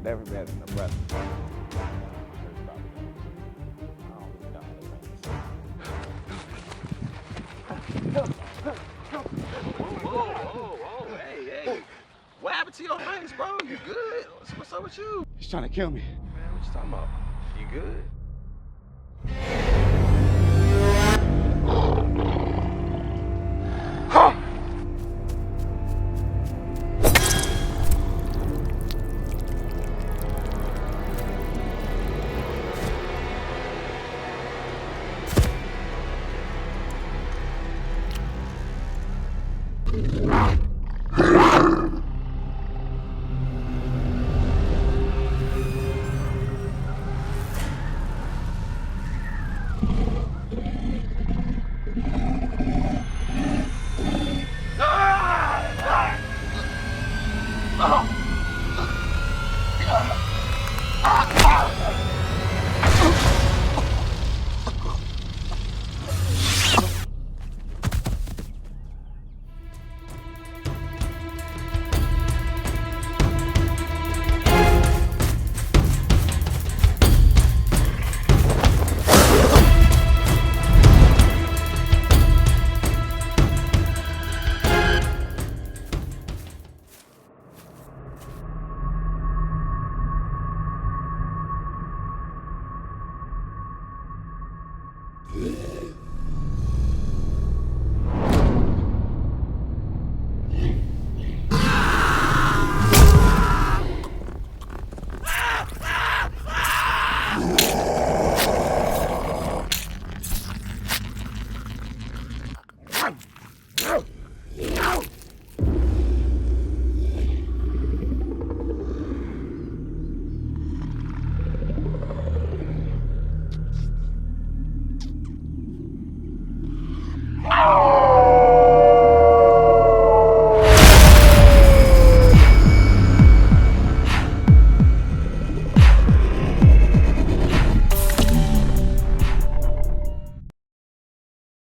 Never been in Nebraska. Whoa, hey. What happened to your face, bro? You good? What's up with you? He's trying to kill me. Man, what you talking about? You good? Yeah.